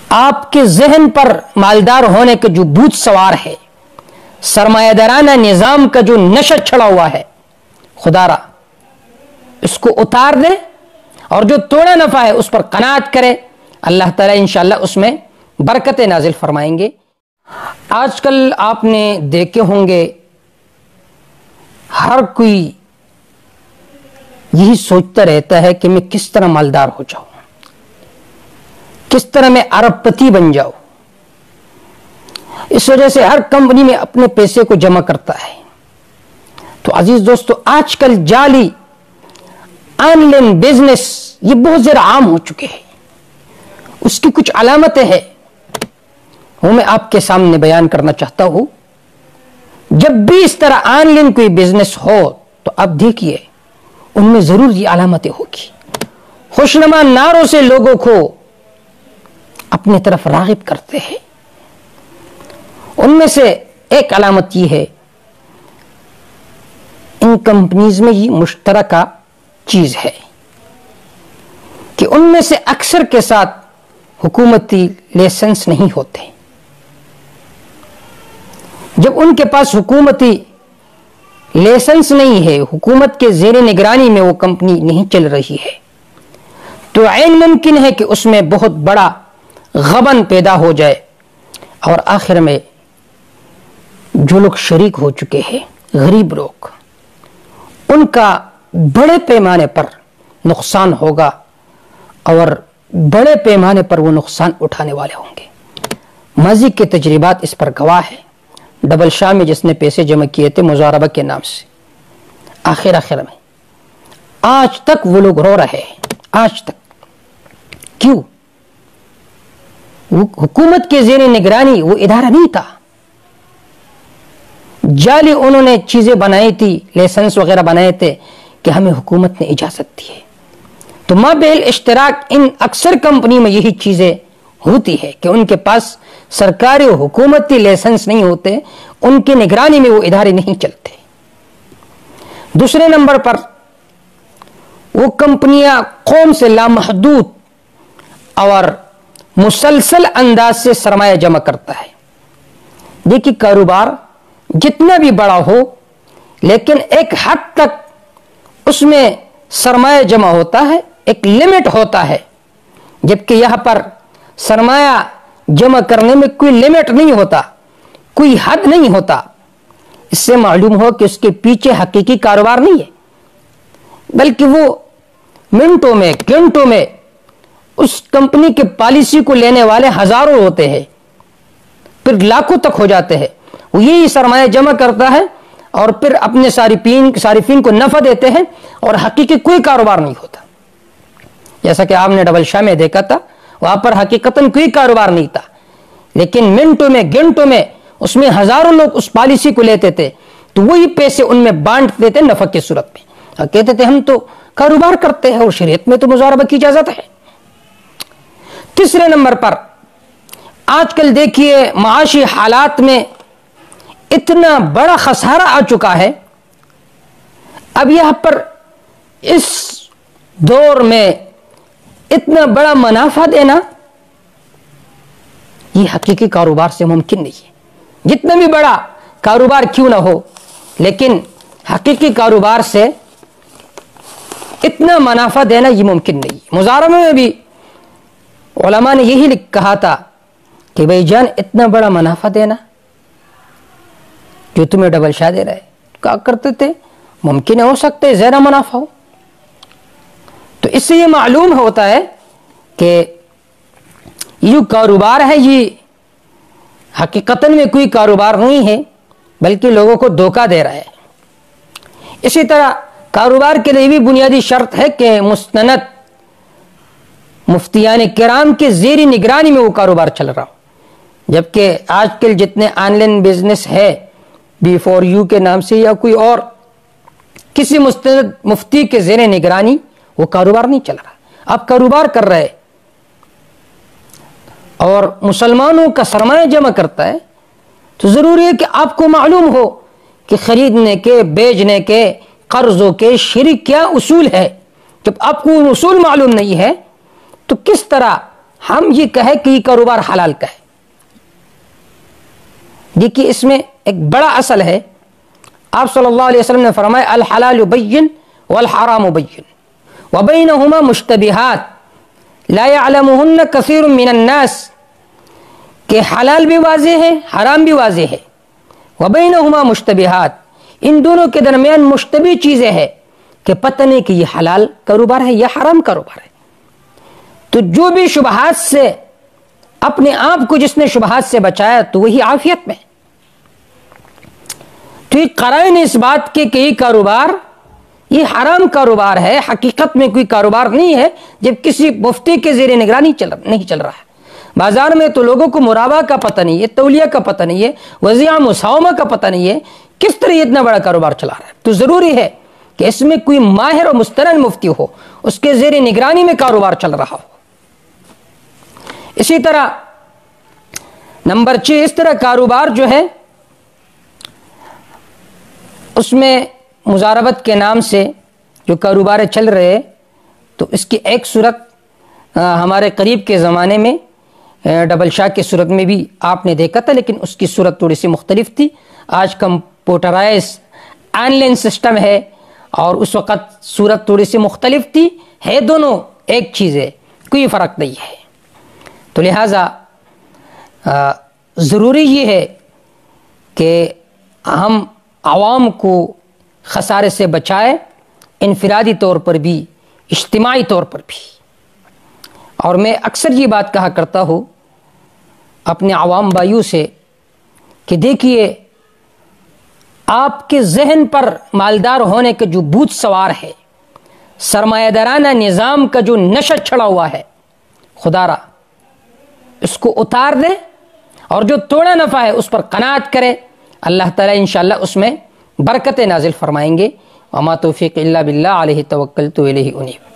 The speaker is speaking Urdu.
آپ کے ذہن پر مالدار ہونے کے جو بھوت سوار ہے، سرمایہ دارانہ نظام کا جو نشہ چڑھا ہوا ہے، خدا را اس کو اتار دے اور جو توڑا نفع ہے اس پر قناعت کرے. اللہ تعالیٰ انشاءاللہ اس میں برکت نازل فرمائیں گے. آج کل آپ نے دیکھے ہوں گے ہر کوئی یہی سوچتا رہتا ہے کہ میں کس طرح مالدار ہو جاؤں، کس طرح میں ارب پتی بن جاؤں. اس وجہ سے ہر کمپنی میں اپنے پیسے کو جمع کرتا ہے. تو عزیز دوستو، آج کل جعلی آن لائن بزنس یہ بہت زیادہ عام ہو چکے ہیں. اس کی کچھ علامتیں ہیں وہ میں آپ کے سامنے بیان کرنا چاہتا ہوں. جب بھی اس طرح آن لائن کوئی بزنس ہو تو آپ دیکھیے ان میں ضرور یہ علامتیں ہوگی. خوشنما نعروں سے لوگوں کو اپنی طرف راغب کرتے ہیں. ان میں سے ایک علامت یہ ہے، ان کمپنیز میں یہ مشترکہ چیز ہے کہ ان میں سے اکثر کے ساتھ حکومتی لائسنس نہیں ہوتے. جب ان کے پاس حکومتی لائسنس نہیں ہے، حکومت کے زیر نگرانی میں وہ کمپنی نہیں چل رہی ہے، تو عین ممکن ہے کہ اس میں بہت بڑا غبن پیدا ہو جائے اور آخر میں جو لوگ شریک ہو چکے ہیں، غریب لوگ، ان کا بڑے پیمانے پر نقصان ہوگا اور بڑے پیمانے پر وہ نقصان اٹھانے والے ہوں گے. ماضی کے تجربات اس پر گواہ ہے. ڈبل شاہ میں جس نے پیسے جمع کیے تھے مضاربہ کے نام سے، آخر میں آج تک وہ لوگ رو رہے ہیں. آج تک کیوں؟ وہ حکومت کے زیر نگرانی وہ ادارہ نہیں تھا. جعلی انہوں نے چیزیں بنائی تھی، لائسنس وغیرہ بنائے تھے کہ ہمیں حکومت نے اجازت دی ہے. تو مابعل اشتراک ان اکثر کمپنی میں یہی چیزیں ہوتی ہے کہ ان کے پاس سرکاری و حکومتی لائسنس نہیں ہوتے، ان کی نگرانی میں وہ ادارے نہیں چلتے. دوسرے نمبر پر وہ کمپنیاں قوم سے لامحدود اور مسلسل انداز سے سرمایہ جمع کرتا ہے. دیکھیے کاروبار جتنا بھی بڑا ہو لیکن ایک حد تک اس میں سرمایہ جمع ہوتا ہے، ایک لمٹ ہوتا ہے، جبکہ یہاں پر سرمایہ جمع کرنے میں کوئی لمٹ نہیں ہوتا، کوئی حد نہیں ہوتا. اس سے معلوم ہو کہ اس کے پیچھے حقیقی کاروبار نہیں ہے، بلکہ وہ منٹوں میں گھنٹوں میں اس کمپنی کے پالیسی کو لینے والے ہزاروں ہوتے ہیں، پھر لاکھوں تک ہو جاتے ہیں. وہ یہی سرمایہ جمع کرتا ہے اور پھر اپنے صارفین کو نفع دیتے ہیں اور حقیقی کوئی کاروبار نہیں ہوتا. جیسا کہ آپ نے ڈبل شاہ میں دیکھا تھا، وہاں پر حقیقتاً کوئی کاروبار نہیں تھا، لیکن منٹوں میں گھنٹوں میں اس میں ہزاروں لوگ اس پالیسی کو لیتے تھے، تو وہی پیسے ان میں بانٹ دیتے نفع کی صورت میں، اور کہتے تھے ہم تو کاروبار کرتے ہیں اور شریعت میں تو مضاربہ کی اجازت ہے. تیسرے نمبر پر آج کل دیکھیے معاشی حالات میں اتنا بڑا خسارہ آ چکا ہے. اب یہاں پر اس دور میں اتنا بڑا منافع دینا یہ حقیقی کاروبار سے ممکن نہیں ہے. جتنا بھی بڑا کاروبار کیوں نہ ہو، لیکن حقیقی کاروبار سے اتنا منافع دینا یہ ممکن نہیں. مضاربہ میں بھی علماء نے یہی کہا تھا کہ بھائی جان اتنا بڑا منافع دینا جو تمہیں ڈبل شاہ دے رہا ہے، کہا کرتے تھے ممکن ہو سکتا ہے زیادہ منافع ہو. تو اس سے یہ معلوم ہوتا ہے کہ یہ جو کاروبار ہے یہ حقیقتاً میں کوئی کاروبار نہیں ہے، بلکہ لوگوں کو دھوکہ دے رہا ہے. اسی طرح کاروبار کے لیے بھی بنیادی شرط ہے کہ مستند مفتیان کرام کے زیر نگرانی میں وہ کاروبار چل رہا ہو. جبکہ آج کل جتنے آن لائن بزنس ہے B4U کے نام سے یا کوئی اور کسی مستند مفتی کے زیر نگرانی وہ کاروبار نہیں چل رہا. آپ کاروبار کر رہے اور مسلمانوں کا سرمایہ جمع کرتا ہے تو ضروری ہے کہ آپ کو معلوم ہو کہ خریدنے کے، بیچنے کے، قرضوں کے شرک کیا اصول ہے. جب آپ کو اصول معلوم نہیں ہے تو کس طرح ہم یہ کہے کہ یہ کاروبار حلال کا ہے. دیکھیے اس میں ایک بڑا اصل ہے. آپ صلی اللہ علیہ وسلم نے فرمایا الحلال بین والحرام بین وبینہما مشتبہات لا یعلمہن کثیر من الناس، کہ حلال بھی واضح ہے حرام بھی واضح ہے. وبینہما مشتبہات، ان دونوں کے درمیان مشتبہ چیزیں ہیں کہ پتہ نہیں کہ یہ حلال کاروبار ہے یا حرام کاروبار ہے. تو جو بھی شبہات سے اپنے آپ کو جس نے شبہات سے بچایا تو وہی عافیت میں. تو یہ قرائن اس بات کے کہ یہ کاروبار یہ حرام کاروبار ہے، حقیقت میں کوئی کاروبار نہیں ہے جب کسی مفتی کے زیر نگرانی نہیں چل رہا ہے. بازار میں تو لوگوں کو مرابہ کا پتہ نہیں ہے، تولیہ کا پتہ نہیں ہے، وضیعہ مساومہ کا پتہ نہیں ہے، کس طرح یہ اتنا بڑا کاروبار چلا رہا ہے. تو ضروری ہے کہ اس میں کوئی ماہر اور مستند مفتی ہو، اس کے زیر نگرانی میں کاروبار چل رہا ہو. اسی طرح نمبر 6، اس طرح کاروبار جو ہے اس میں مزاربت کے نام سے جو کاروبار چل رہے ہیں، تو اس کی ایک صورت ہمارے قریب کے زمانے میں ڈبل شاہ کی صورت میں بھی آپ نے دیکھا تھا، لیکن اس کی صورت تھوڑی سی مختلف تھی. آج کمپیوٹرائز آن لائن سسٹم ہے اور اس وقت صورت تھوڑی سی مختلف تھی. ہے دونوں ایک چیز ہے، کوئی فرق نہیں ہے. تو لہٰذا ضروری یہ ہے کہ ہم عوام کو خسارے سے بچائے، انفرادی طور پر بھی اجتماعی طور پر بھی. اور میں اکثر یہ بات کہا کرتا ہوں اپنے عوام بھائیوں سے کہ دیکھیے آپ کے ذہن پر مالدار ہونے کا جو بھوت سوار ہے، سرمایہ دارانہ نظام کا جو نشہ چڑھا ہوا ہے، خدا را اس کو اتار دیں اور جو تھوڑا نفع ہے اس پر قناعت کرے. اللہ تعالیٰ انشاءاللہ اس میں برکت نازل فرمائیں گے. وما توفیق الا باللہ علیہ توکلت و الیہ انیب.